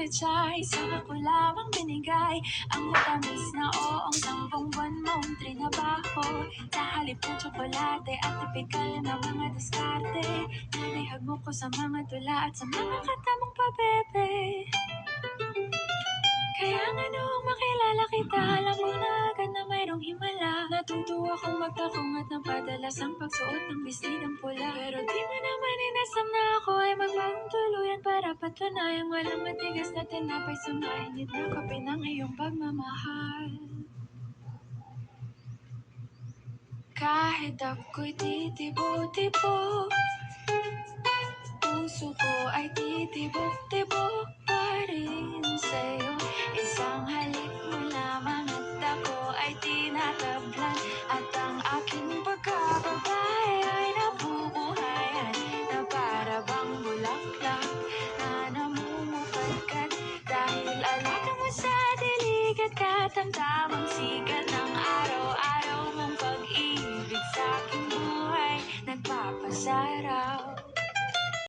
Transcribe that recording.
nagalit siya, isang ako lamang binigay. Ang matamis na oong 10 buwan mong trinabaho. Sa halip ng tsokolate at tipikal na mga diskarte, nalihag mo ko sa mga tula at sa mga kata mong pabebe. Kaya nga noong makilala kita, alam mo na agad na mayroong himala. Natutuwa kong magtakong at napadalas ang pagsuot ng bestidang pula. Pero di mo naman inasam na ako ay magbagong tuluyan para patunayang walang matigas na tinapay sa mainit na kape ng iyong pagmamahal. Kahit ako'y titibo-tibo, puso ko ay titibok-tibok pa rin sa'yo. Isang halik mo lamang at ako ay tinatablan, at ang aking pagkababay ay nabubuhayan na para bang bulaklak na namumukadkad. Dahil alaga mo sa dilig at katamtamang sikat ng araw-araw mong pag-ibig sa aking buhay nagpapasarap.